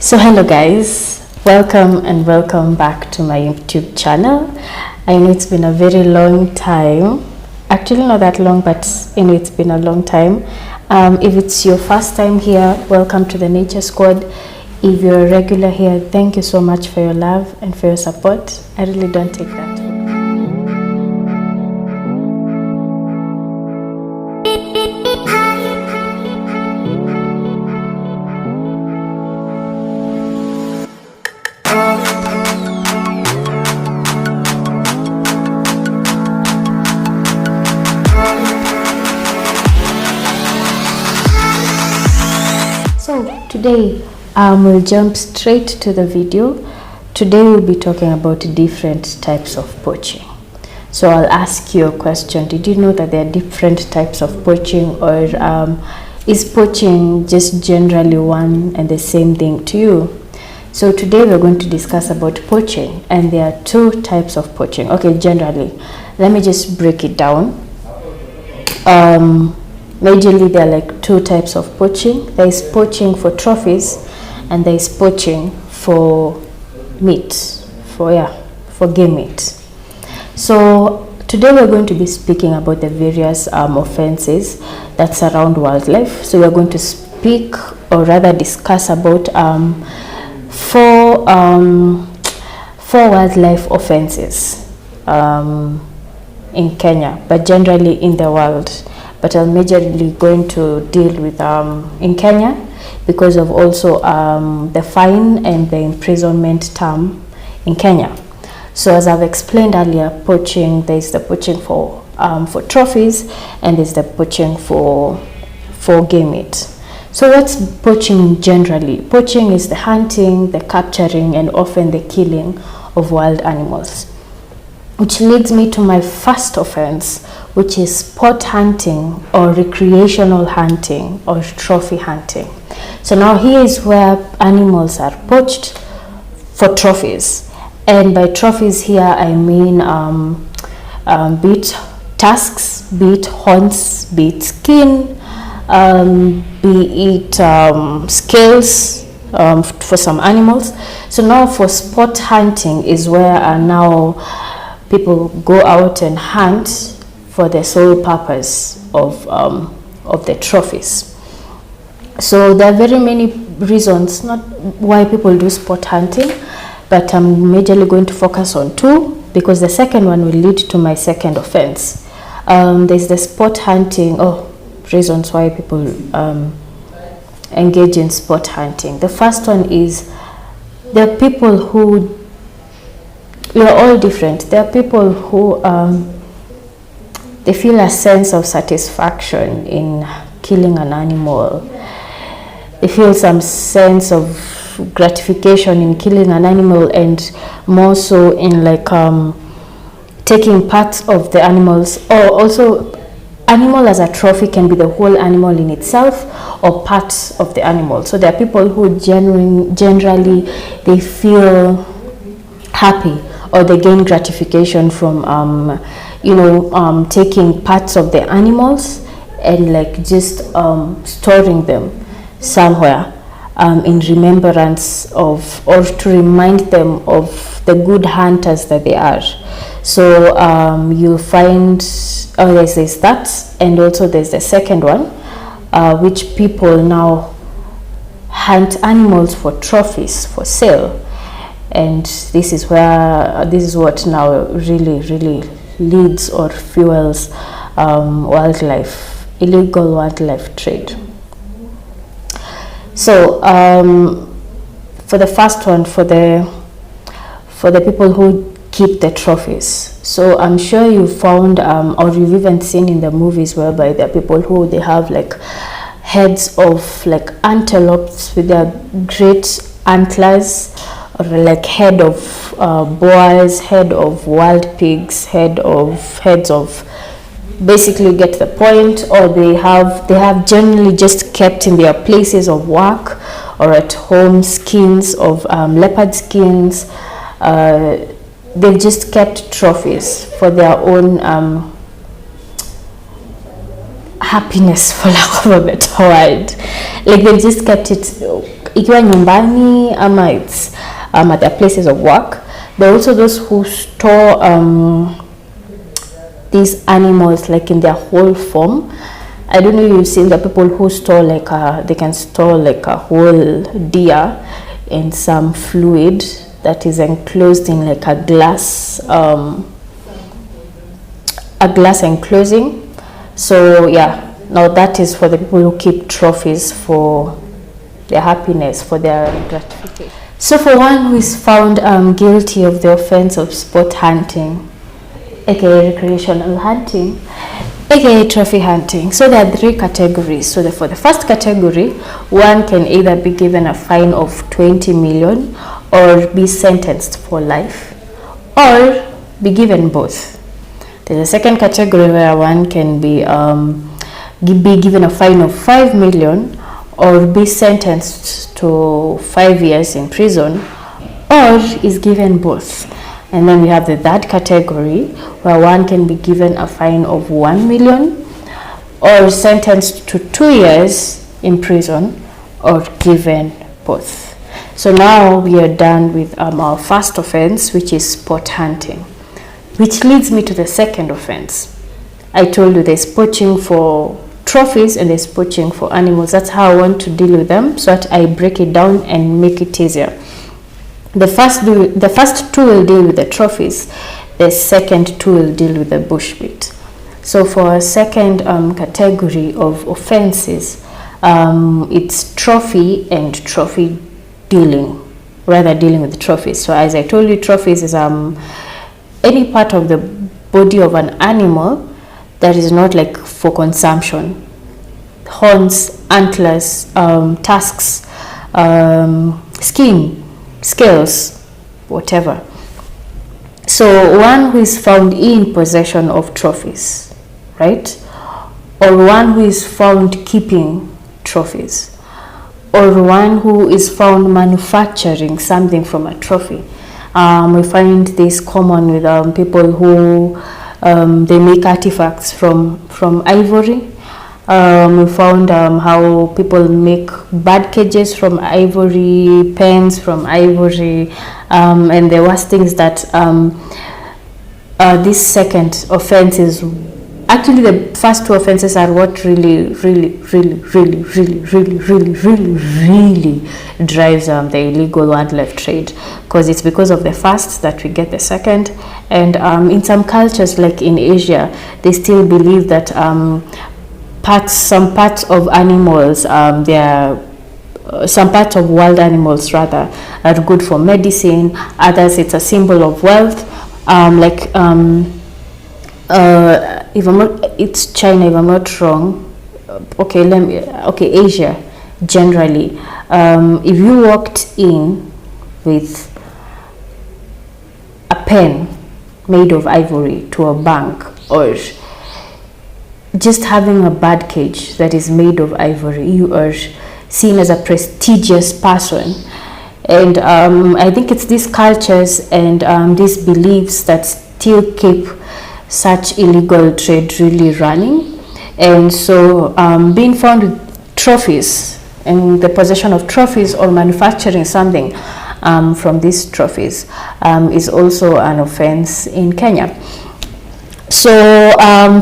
So hello guys, welcome back to my YouTube channel. I know it's been a very long time, actually not that long, but it's been a long time. If it's your first time here, welcome to the Nature Squad. If you're a regular here, thank you so much for your love and for your support. I really don't take that. So today we'll jump straight to the video. Today we'll be talking about different types of poaching. So I'll ask you a question. Did you know that there are different types of poaching, or is poaching just generally one and the same thing to you? So today we're going to discuss about poaching, and there are two types of poaching. Okay, generally, let me just break it down. Majorly, there are like two types of poaching. There is poaching for trophies, and there is poaching for meat, for game meat. So today we're going to be speaking about the various offenses that surround wildlife. So we're going to speak, or rather discuss, about four wildlife offenses in Kenya, but generally in the world. But I'm majorly going to deal with in Kenya because of also the fine and the imprisonment term in Kenya. So as I've explained earlier, poaching, there's the poaching for trophies, and there's the poaching for game meat. So what's poaching generally? Poaching is the hunting, the capturing, and often the killing of wild animals. Which leads me to my first offense, which is sport hunting, or recreational hunting, or trophy hunting. So now here is where animals are poached for trophies. And by trophies here, I mean be it tusks, be it horns, be it skin, be it scales for some animals. So now for sport hunting is where now people go out and hunt for the sole purpose of the trophies. So there are very many reasons not why people do sport hunting, but I'm majorly going to focus on two, because the second one will lead to my second offense. There's the sport hunting, reasons why people engage in sport hunting. The first one is there are people who, we are all different. There are people who they feel a sense of satisfaction in killing an animal. They feel some sense of gratification in killing an animal, and more so in like taking parts of the animals, or also animal as a trophy can be the whole animal in itself or parts of the animal. So there are people who generally they feel happy, or they gain gratification from taking parts of the animals and like just storing them somewhere in remembrance of, or to remind them of the good hunters that they are. So you'll find there's that, and also there's the second one, which people now hunt animals for trophies for sale. And this is what now really leads or fuels illegal wildlife trade. So for the first one, for the people who keep the trophies, so I'm sure you found or you've even seen in the movies whereby there are people who they have like heads of like antelopes with their great antlers, or like head of boars, head of wild pigs, heads of, basically you get the point. Or they have generally just kept in their places of work or at home skins of leopard skins. They've just kept trophies for their own happiness, for lack of a better word. Like they've just kept it ikiwa nyumbani ama it's at their places of work. There are also those who store these animals like in their whole form. I don't know if you've seen the people who store like they can store like a whole deer in some fluid that is enclosed in like a glass enclosing. So yeah, now that is for the people who keep trophies for their happiness, for their gratification. So for one who is found guilty of the offense of sport hunting, aka recreational hunting, aka trophy hunting, so there are 3 categories. So for the first category, one can either be given a fine of 20 million or be sentenced for life, or be given both. There's a second category where one can be given a fine of 5 million or be sentenced to 5 years in prison, or is given both. And then we have the third category where one can be given a fine of 1 million or sentenced to 2 years in prison, or given both. So now we are done with our first offense, which is sport hunting, which leads me to the second offense. I told you there's poaching for trophies and there's poaching for animals. That's how I want to deal with them, so that I break it down and make it easier. The first 2 will deal with the trophies. The second 2 will deal with the bushmeat. So for our second category of offenses, it's trophy and trophy dealing, rather dealing with the trophies. So as I told you, trophies is any part of the body of an animal that is not like for consumption. Horns, antlers, tusks, skin, scales, whatever. So one who is found in possession of trophies, right? Or one who is found keeping trophies, or one who is found manufacturing something from a trophy. We find this common with people who they make artifacts from ivory. We found how people make bird cages from ivory, pens from ivory, and the worst thing is that this second offense is actually, the first 2 offenses are what really drives the illegal wildlife trade, because it's because of the first that we get the second. And in some cultures, like in Asia, they still believe that some parts of animals, some parts of wild animals rather, are good for medicine. Others, it's a symbol of wealth. If I'm not, it's China, if I'm not wrong. Asia generally. If you walked in with a pen made of ivory to a bank, or just having a bird cage that is made of ivory, you are seen as a prestigious person. And I think it's these cultures and these beliefs that still keep such illegal trade really running. And so being found with trophies and the possession of trophies or manufacturing something from these trophies is also an offense in Kenya. So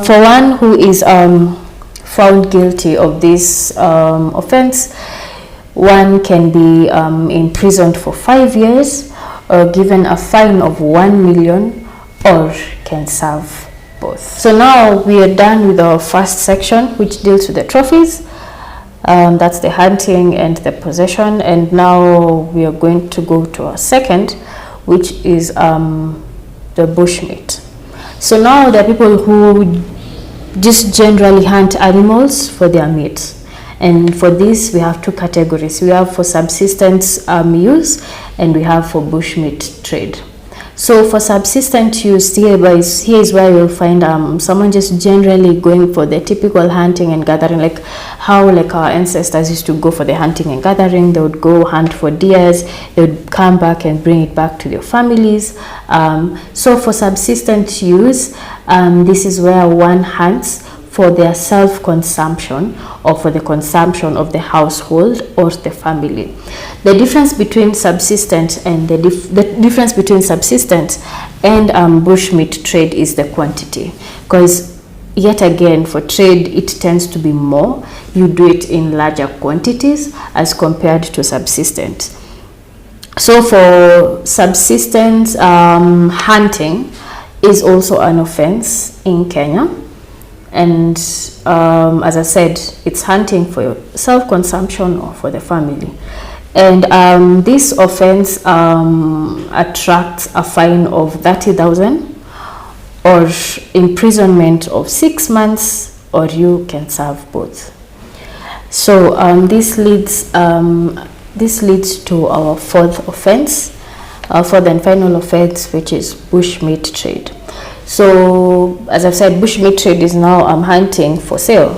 for one who is found guilty of this offense, one can be imprisoned for 5 years or given a fine of 1 million, or can serve both. So now we are done with our first section, which deals with the trophies. That's the hunting and the possession, and now we are going to go to our second, which is the bushmeat. So now there are people who just generally hunt animals for their meat, and for this we have 2 categories. We have for subsistence use, and we have for bushmeat trade. So for subsistence use, here is where you'll find someone just generally going for the typical hunting and gathering, like how like our ancestors used to go for the hunting and gathering. They would go hunt for deers, they would come back and bring it back to their families. So for subsistence use, this is where one hunts for their self-consumption or for the consumption of the household or the family. The difference between subsistence and the difference between subsistence and bushmeat trade is the quantity, because yet again, for trade it tends to be more. You do it in larger quantities as compared to subsistence. So for subsistence, hunting is also an offense in Kenya, and as I said, it's hunting for self-consumption or for the family. And this offense attracts a fine of 30,000 or imprisonment of 6 months, or you can serve both. So this leads to our fourth offense, our fourth and final offense, which is bushmeat trade. So as I've said, bushmeat trade is now hunting for sale.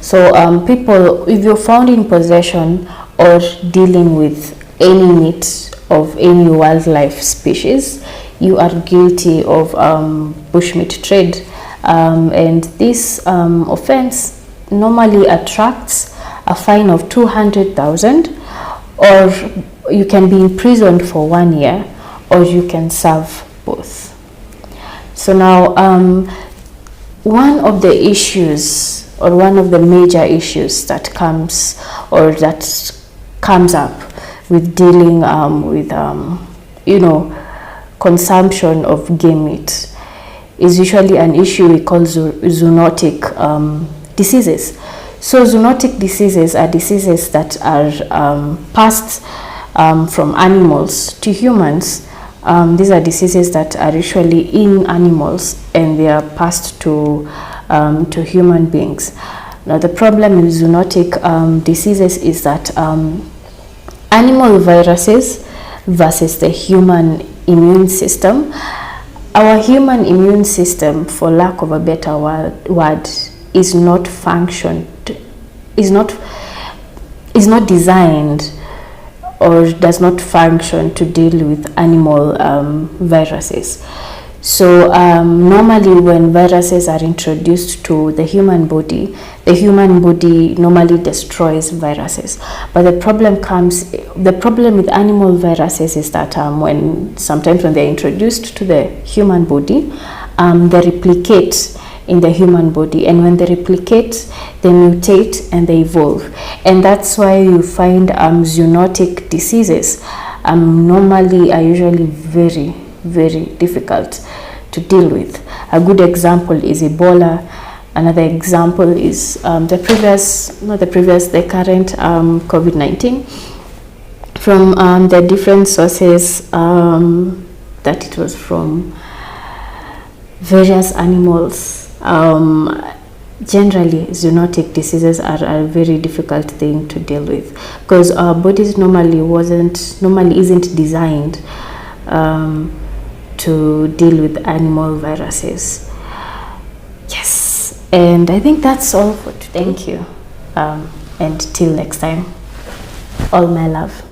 So people, if you're found in possession or dealing with any meat of any wildlife species, you are guilty of bushmeat trade, and this offense normally attracts a fine of 200,000, or you can be imprisoned for 1 year, or you can serve both. So now one of the issues, or one of the major issues that comes up with dealing with consumption of game meat is usually an issue we call zoonotic diseases. So zoonotic diseases are diseases that are passed from animals to humans. These are diseases that are usually in animals, and they are passed to human beings. Now the problem with zoonotic diseases is that animal viruses versus the human immune system. Our human immune system, for lack of a better word, is not designed or does not function to deal with animal viruses. So normally when viruses are introduced to the human body normally destroys viruses. But the problem with animal viruses is that sometimes when they're introduced to the human body, they replicate in the human body, and when they replicate, they mutate and they evolve, and that's why you find zoonotic diseases normally are usually very, very difficult to deal with. A good example is Ebola. Another example is the current COVID-19. From the different sources that it was from various animals. Generally, zoonotic diseases are a very difficult thing to deal with, because our bodies normally isn't designed to deal with animal viruses. Yes, and I think that's all for today. Thank you, and till next time, all my love.